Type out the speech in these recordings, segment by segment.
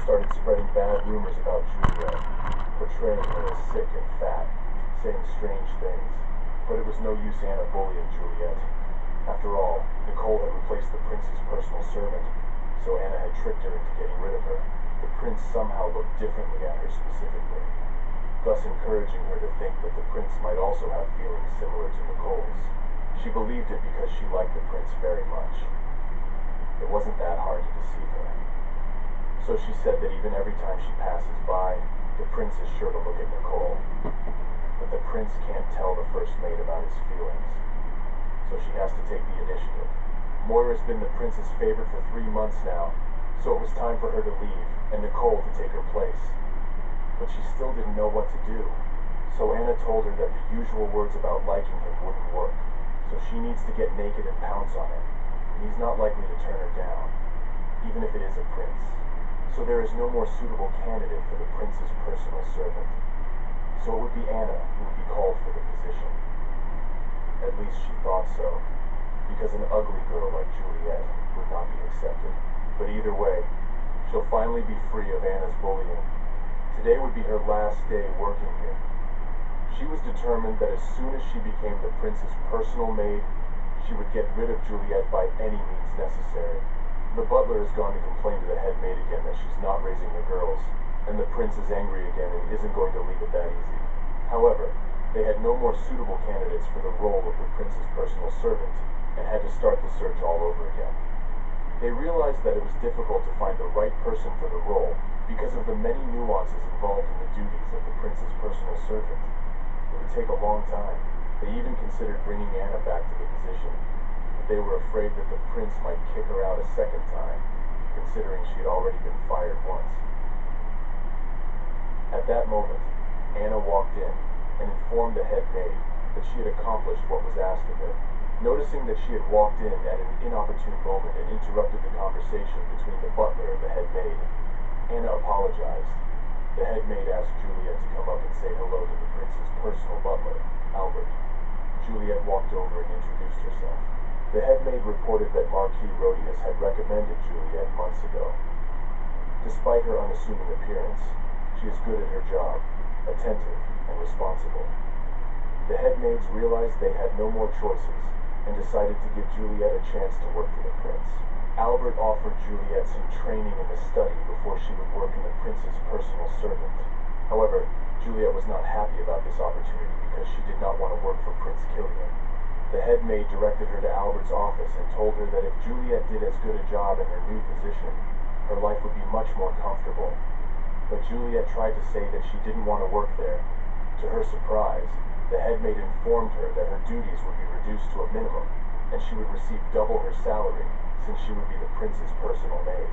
started spreading bad rumors about Juliet, portraying her as sick and fat, saying strange things. But it was no use Anna bullying Juliet. After all, Nicole had replaced the prince's personal servant, so Anna had tricked her into getting rid of her. The prince somehow looked differently at her specifically, thus encouraging her to think that the prince might also have feelings similar to Nicole's. She believed it because she liked the prince very much. It wasn't that hard to deceive her. So she said that even every time she passes by, the prince is sure to look at Nicole. But the prince can't tell the first mate about his feelings, so she has to take the initiative. Moira's been the prince's favorite for 3 months now, so it was time for her to leave, and Nicole to take her place. But she still didn't know what to do, so Anna told her that the usual words about liking him wouldn't work, so she needs to get naked and pounce on him, and he's not likely to turn her down, even if it is a prince. So there is no more suitable candidate for the prince's personal servant. So it would be Anna who would be called for the position. At least she thought so, because an ugly girl like Juliet would not be accepted. But either way, she'll finally be free of Anna's bullying. Today would be her last day working here. She was determined that as soon as she became the prince's personal maid, she would get rid of Juliet by any means necessary. The butler has gone to complain to the head maid again that she's not raising the girls, and the prince is angry again and isn't going to leave it that easy. However, they had no more suitable candidates for the role of the prince's personal servant, and had to start the search all over again. They realized that it was difficult to find the right person for the role because of the many nuances involved in the duties of the prince's personal servant. It would take a long time. They even considered bringing Anna back to the position, but they were afraid that the prince might kick her out a second time, considering she had already been fired once. At that moment, Anna walked in and informed the head maid that she had accomplished what was asked of her. Noticing that she had walked in at an inopportune moment and interrupted the conversation between the butler and the head maid, Anna apologized. The head maid asked Juliet to come up and say hello to the prince's personal butler, Albert. Juliet walked over and introduced herself. The head maid reported that Marquis Rhodius had recommended Juliet months ago. Despite her unassuming appearance, she is good at her job, attentive and responsible. The head maids realized they had no more choices and decided to give Juliet a chance to work for the prince. Albert offered Juliet some training in the study before she would work in the prince's personal servant. However, Juliet was not happy about this opportunity because she did not want to work for Prince Killian. The head maid directed her to Albert's office and told her that if Juliet did as good a job in her new position, her life would be much more comfortable. But Juliet tried to say that she didn't want to work there. To her surprise, the head maid informed her that her duties would be reduced to a minimum, and she would receive double her salary, since she would be the prince's personal maid.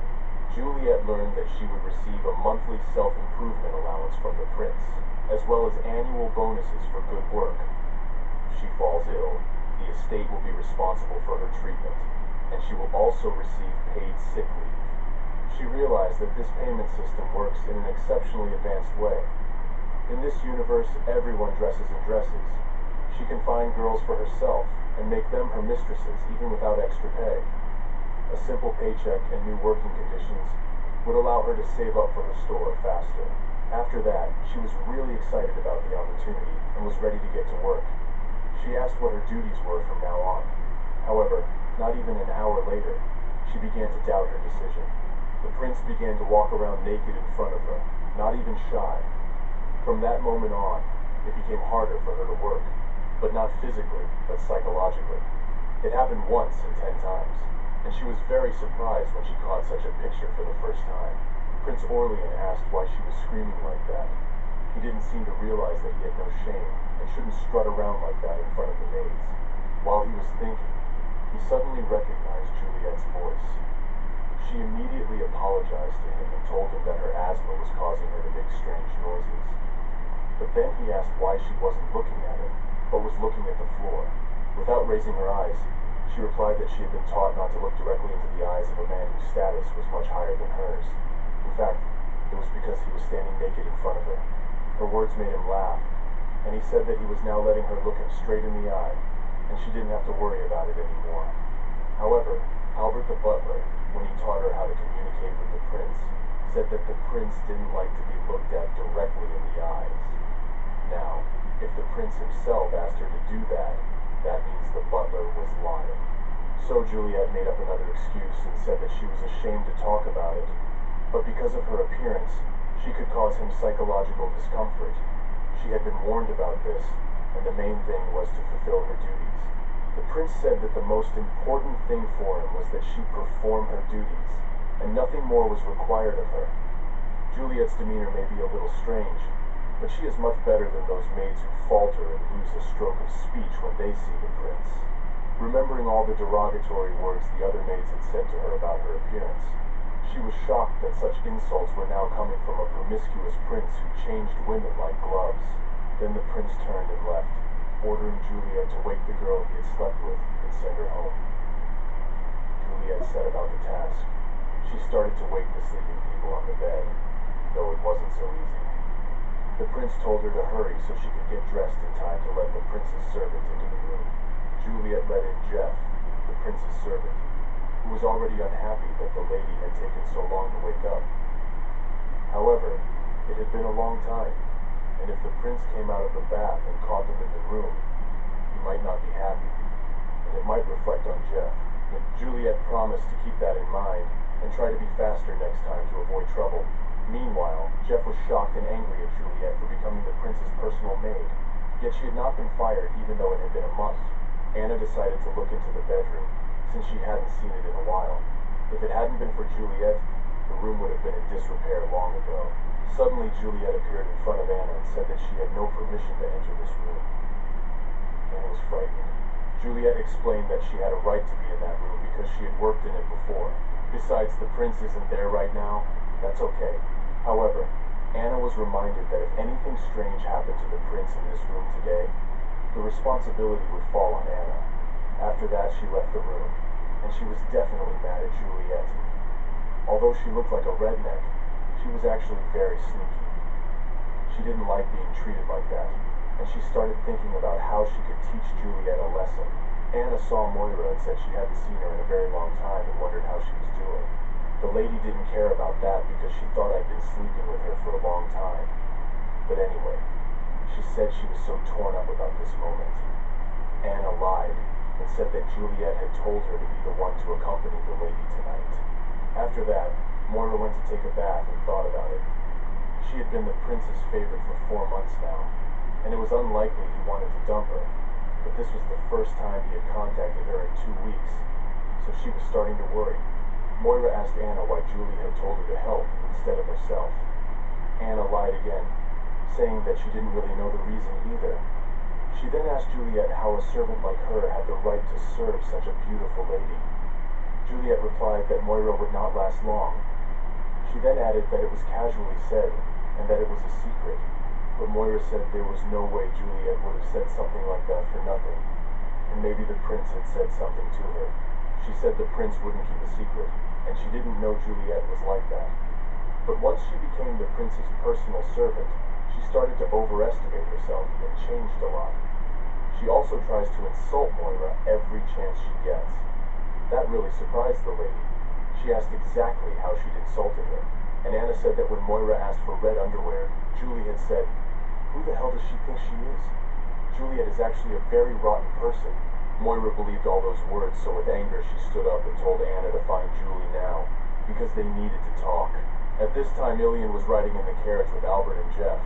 Juliet learned that she would receive a monthly self-improvement allowance from the prince, as well as annual bonuses for good work. If she falls ill, the estate will be responsible for her treatment, and she will also receive paid sick leave. She realized that this payment system works in an exceptionally advanced way. In this universe, everyone dresses in dresses. She can find girls for herself and make them her mistresses even without extra pay. A simple paycheck and new working conditions would allow her to save up for her store faster. After that, she was really excited about the opportunity and was ready to get to work. She asked what her duties were from now on. However, not even an hour later, she began to doubt her decision. The prince began to walk around naked in front of her, not even shy. From that moment on, it became harder for her to work, but not physically, but psychologically. It happened once in 10 times, and she was very surprised when she caught such a picture for the first time. Prince Orlean asked why she was screaming like that. He didn't seem to realize that he had no shame and shouldn't strut around like that in front of the maids. While he was thinking, he suddenly recognized Juliet's voice. She immediately apologized to him and told him that her asthma was causing her to make strange noises. But then he asked why she wasn't looking at him, but was looking at the floor. Without raising her eyes, she replied that she had been taught not to look directly into the eyes of a man whose status was much higher than hers. In fact, it was because he was standing naked in front of her. Her words made him laugh, and he said that he was now letting her look him straight in the eye, and she didn't have to worry about it anymore. However, Albert the butler, when he taught her how to communicate with the prince, said that the prince didn't like to be looked at directly in the eyes. Now, if the prince himself asked her to do that, that means the butler was lying. So Juliet made up another excuse and said that she was ashamed to talk about it, but because of her appearance, she could cause him psychological discomfort. She had been warned about this, and the main thing was to fulfill her duties. The prince said that the most important thing for him was that she perform her duties, and nothing more was required of her. Juliet's demeanor may be a little strange, but she is much better than those maids who falter and lose a stroke of speech when they see the prince. Remembering all the derogatory words the other maids had said to her about her appearance, she was shocked that such insults were now coming from a promiscuous prince who changed women like gloves. Then the prince turned and left, ordering Juliet to wake the girl he had slept with and send her home. Juliet set about the task. She started to wake the sleeping people on the bed, though it wasn't so easy. The prince told her to hurry so she could get dressed in time to let the prince's servant into the room. Juliet let in Jeff, the prince's servant, who was already unhappy that the lady had taken so long to wake up. However, it had been a long time, and if the prince came out of the bath and caught them in the room, he might not be happy, and it might reflect on Jeff. But Juliet promised to keep that in mind and try to be faster next time to avoid trouble. Meanwhile, Jeff was shocked and angry at Juliet for becoming the prince's personal maid, yet she had not been fired even though it had been a month. Anna decided to look into the bedroom, since she hadn't seen it in a while. If it hadn't been for Juliet, the room would have been in disrepair long ago. Suddenly, Juliet appeared in front of Anna and said that she had no permission to enter this room. Anna was frightened. Juliet explained that she had a right to be in that room because she had worked in it before. Besides, the prince isn't there right now. That's okay. However, Anna was reminded that if anything strange happened to the prince in this room today, the responsibility would fall on Anna. After that, she left the room, and she was definitely mad at Juliet. Although she looked like a redneck, she was actually very sneaky. She didn't like being treated like that, and she started thinking about how she could teach Juliet a lesson. Anna saw Moira and said she hadn't seen her in a very long time and wondered how she was doing. The lady didn't care about that because she thought I'd been sleeping with her for a long time. But anyway, she said she was so torn up about this moment. Anna lied and said that Juliet had told her to be the one to accompany the lady tonight. After that, Moira went to take a bath and thought about it. She had been the prince's favorite for 4 months now, and it was unlikely he wanted to dump her, but this was the first time he had contacted her in 2 weeks, so she was starting to worry. Moira asked Anna why Julie had told her to help instead of herself. Anna lied again, saying that she didn't really know the reason either. She then asked Juliet how a servant like her had the right to serve such a beautiful lady. Juliet replied that Moira would not last long. She then added that it was casually said, and that it was a secret, but Moira said there was no way Juliet would have said something like that for nothing, and maybe the prince had said something to her. She said the prince wouldn't keep a secret, and she didn't know Juliet was like that. But once she became the prince's personal servant, she started to overestimate herself and changed a lot. She also tries to insult Moira every chance she gets. That really surprised the lady. She asked exactly how she'd insulted her, and Anna said that when Moira asked for red underwear, Julie had said, "Who the hell does she think she is? Juliet is actually a very rotten person." Moira believed all those words, so with anger she stood up and told Anna to find Julie now, because they needed to talk. At this time, Ilian was riding in the carriage with Albert and Jeff.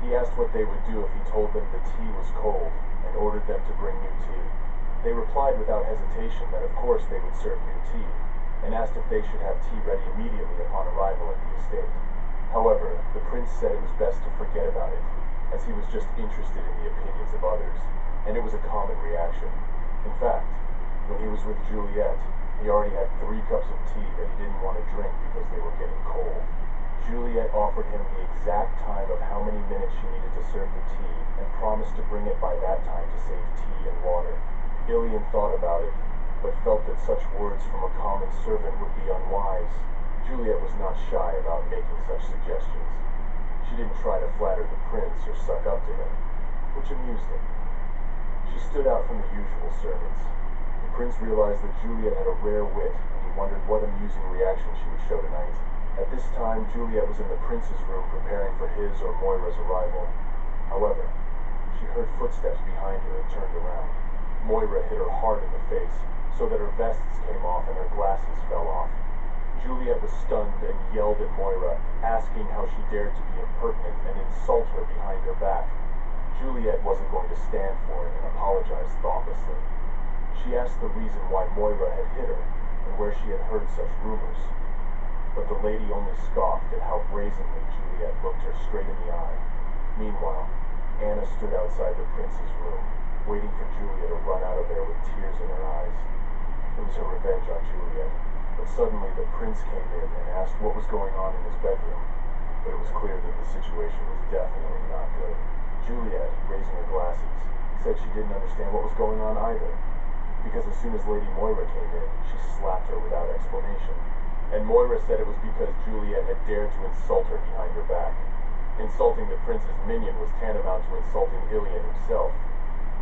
He asked what they would do if he told them the tea was cold, and ordered them to bring new tea. They replied without hesitation that of course they would serve new tea, and asked if they should have tea ready immediately upon arrival at the estate. However, the prince said it was best to forget about it, as he was just interested in the opinions of others, and it was a common reaction. In fact, when he was with Juliet, he already had 3 cups of tea that he didn't want to drink because they were getting cold. Juliet offered him the exact time of how many minutes she needed to serve the tea, and promised to bring it by that time to save tea and water. Ilian thought about it, but felt that such words from a common servant would be unwise. Juliet was not shy about making such suggestions. She didn't try to flatter the prince or suck up to him, which amused him. She stood out from the usual servants. The prince realized that Juliet had a rare wit, and he wondered what amusing reaction she would show tonight. At this time, Juliet was in the prince's room preparing for his or Moira's arrival. However, she heard footsteps behind her and turned around. Moira hit her hard in the face, so that her vests came off and her glasses fell off. Juliet was stunned and yelled at Moira, asking how she dared to be impertinent and insult her behind her back. Juliet wasn't going to stand for it and apologized thoughtlessly. She asked the reason why Moira had hit her and where she had heard such rumors. But the lady only scoffed at how brazenly Juliet looked her straight in the eye. Meanwhile, Anna stood outside the prince's room, waiting for Julia to run out of there with tears in her eyes. It was her revenge on Juliet, but suddenly the prince came in and asked what was going on in his bedroom. But it was clear that the situation was definitely not good. Juliet, raising her glasses, said she didn't understand what was going on either, because as soon as Lady Moira came in, she slapped her without explanation. And Moira said it was because Juliet had dared to insult her behind her back. Insulting the prince's minion was tantamount to insulting Ilian himself.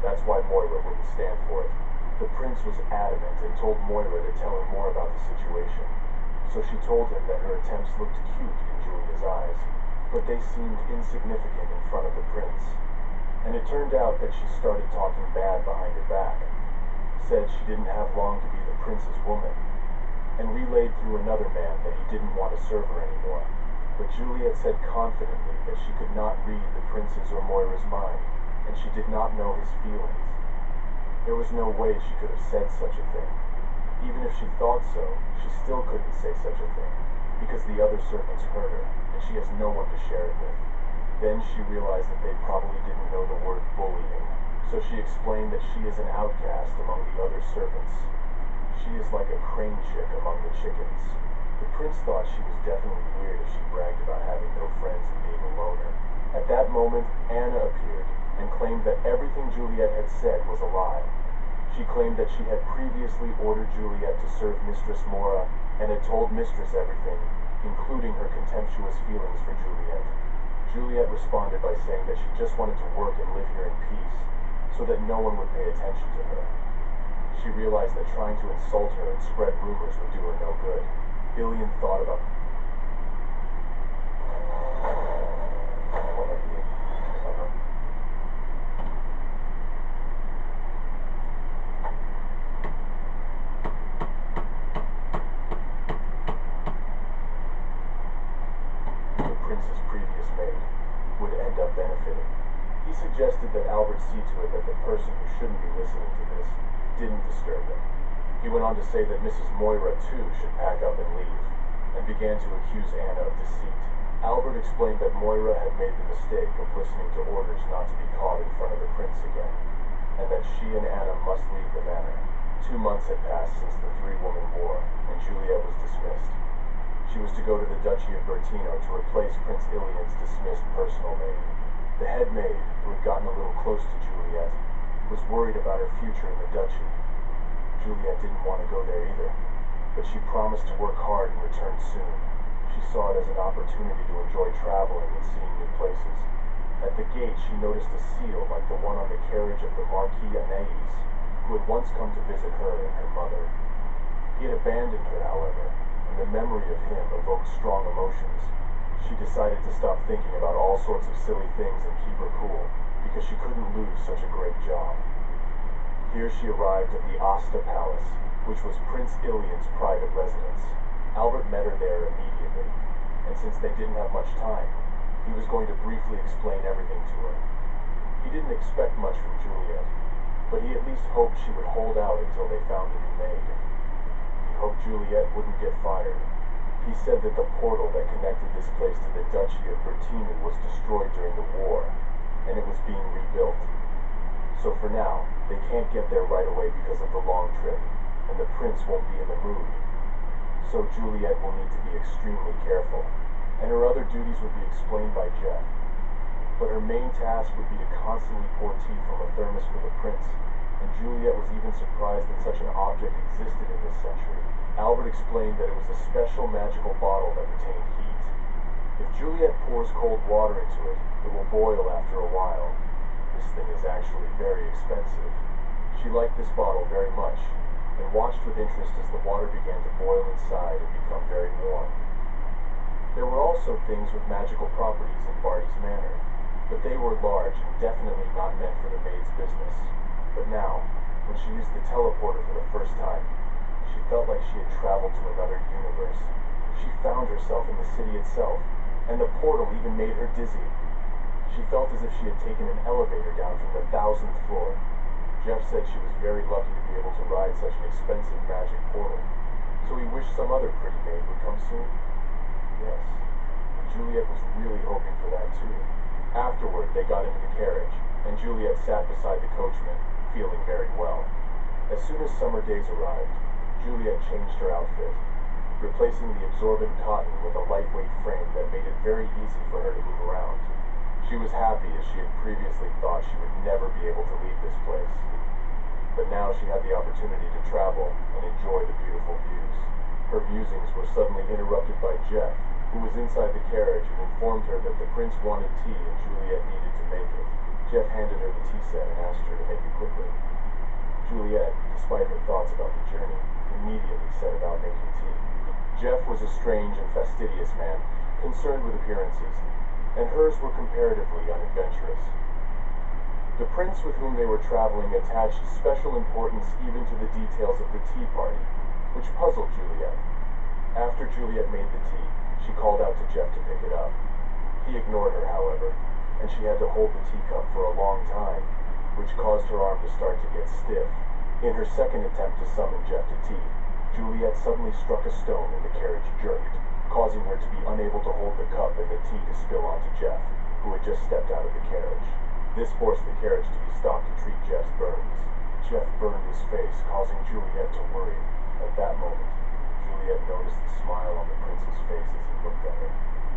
That's why Moira wouldn't stand for it. The prince was adamant and told Moira to tell him more about the situation. So she told him that her attempts looked cute in Julia's eyes, but they seemed insignificant in front of the prince. And it turned out that she started talking bad behind her back, said she didn't have long to be the prince's woman, and relayed through another man that he didn't want to serve her anymore. But Juliet said confidently that she could not read the prince's or Moira's mind, and she did not know his feelings. There was no way she could have said such a thing. Even if she thought so, she still couldn't say such a thing, because the other servants heard her, and she has no one to share it with. Then she realized that they probably didn't know the word bullying, so she explained that she is an outcast among the other servants. She is like a crane chick among the chickens. The prince thought she was definitely weird if she bragged about having no friends and being a loner. At that moment, Anna appeared, and claimed that everything Juliet had said was a lie. She claimed that she had previously ordered Juliet to serve Mistress Mora, and had told Mistress everything, including her contemptuous feelings for Juliet. Juliet responded by saying that she just wanted to work and live here in peace, so that no one would pay attention to her. She realized that trying to insult her and spread rumors would do her no good. Ilian thought about Prince's previous maid would end up benefiting. He suggested that Albert see to it that the person who shouldn't be listening to this didn't disturb him. He went on to say that Mrs. Moira, too, should pack up and leave, and began to accuse Anna of deceit. Albert explained that Moira had made the mistake of listening to orders not to be caught in front of the prince again, and that she and Anna must leave the manor. 2 months had passed since the three-woman war, and Juliet was dismissed. She was to go to the Duchy of Bertino to replace Prince Ilian's dismissed personal maid. The head maid, who had gotten a little close to Juliet, was worried about her future in the duchy. Juliet didn't want to go there either, but she promised to work hard and return soon. She saw it as an opportunity to enjoy traveling and seeing new places. At the gate, she noticed a seal like the one on the carriage of the Marquis Anais, who had once come to visit her and her mother. He had abandoned her, however, and the memory of him evoked strong emotions. She decided to stop thinking about all sorts of silly things and keep her cool, because she couldn't lose such a great job. Here she arrived at the Asta Palace, which was Prince Ilian's private residence. Albert met her there immediately, and since they didn't have much time, he was going to briefly explain everything to her. He didn't expect much from Juliet, but he at least hoped she would hold out until they found a new maid. He hoped Juliet wouldn't get fired. He said that the portal that connected this place to the Duchy of Bertino was destroyed during the war, and it was being rebuilt. So for now, they can't get there right away because of the long trip, and the prince won't be in the mood. So Juliet will need to be extremely careful, and her other duties would be explained by Jeff. But her main task would be to constantly pour tea from a thermos for the prince, and Juliet was even surprised that such an object existed in this century. Albert explained that it was a special magical bottle that retained heat. If Juliet pours cold water into it, it will boil after a while. This thing is actually very expensive. She liked this bottle very much, and watched with interest as the water began to boil inside and become very warm. There were also things with magical properties in Barty's manor, but they were large and definitely not meant for the maid's business. But now, when she used the teleporter for the first time, she felt like she had traveled to another universe. She found herself in the city itself, and the portal even made her dizzy. She felt as if she had taken an elevator down from the 1,000th floor. Jeff said she was very lucky to be able to ride such an expensive magic portal, so he wished some other pretty maid would come soon. Yes, Juliet was really hoping for that too. Afterward, they got into the carriage, and Juliet sat beside the coachman, feeling very well. As soon as summer days arrived, Juliet changed her outfit, replacing the absorbent cotton with a lightweight frame that made it very easy for her to move around. She was happy, as she had previously thought she would never be able to leave this place. But now she had the opportunity to travel and enjoy the beautiful views. Her musings were suddenly interrupted by Jeff, who was inside the carriage and informed her that the prince wanted tea and Juliet needed to make it. Jeff handed her the tea set and asked her to make it quickly. Juliet, despite her thoughts about the journey, immediately set about making tea. Jeff was a strange and fastidious man, concerned with appearances, and hers were comparatively unadventurous. The prince with whom they were traveling attached special importance even to the details of the tea party, which puzzled Juliet. After Juliet made the tea, she called out to Jeff to pick it up. He ignored her, however, and she had to hold the teacup for a long time, which caused her arm to start to get stiff. In her second attempt to summon Jeff to tea, Juliet suddenly struck a stone and the carriage jerked, causing her to be unable to hold the cup and the tea to spill onto Jeff, who had just stepped out of the carriage. This forced the carriage to be stopped to treat Jeff's burns. Jeff burned his face, causing Juliet to worry. At that moment, Juliet noticed the smile on the prince's face as he looked at her.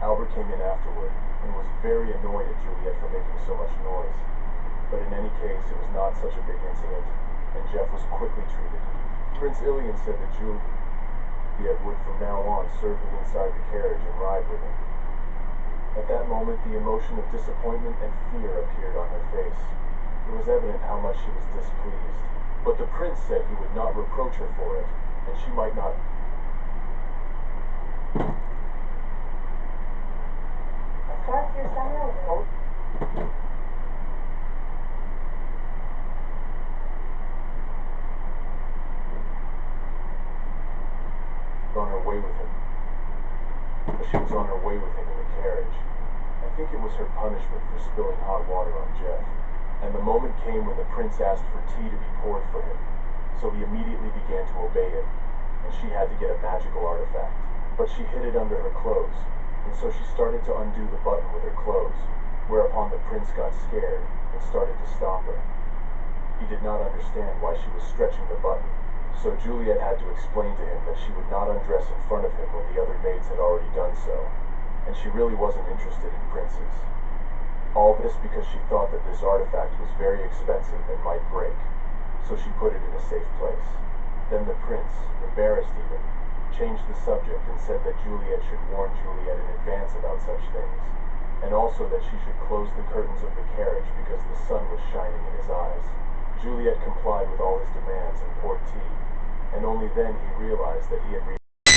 Albert came in afterward and was very annoyed at Juliet for making so much noise. But in any case, it was not such a big incident, and Jeff was quickly treated. Prince Ilian said that Juliet would from now on serve him inside the carriage and ride with him. At that moment, the emotion of disappointment and fear appeared on her face. It was evident how much she was displeased. But the prince said he would not reproach her for it, and she might not start your summer with on her way with him. But she was on her way with him in the carriage. I think it was her punishment for spilling hot water on Jeff. And the moment came when the prince asked for tea to be poured for him. So he immediately began to obey it, and she had to get a magical artifact. But she hid it under her clothes, and so she started to undo the button with her clothes, whereupon the prince got scared and started to stop her. He did not understand why she was stretching the button, so Juliet had to explain to him that she would not undress in front of him when the other maids had already done so, and she really wasn't interested in princes. All this because she thought that this artifact was very expensive and might break, so she put it in a safe place. Then the prince, embarrassed even, changed the subject and said that Juliet should warn Juliet in advance about such things, and also that she should close the curtains of the carriage because the sun was shining in his eyes. Juliet complied with all his demands and poured tea, and only then he realized that he had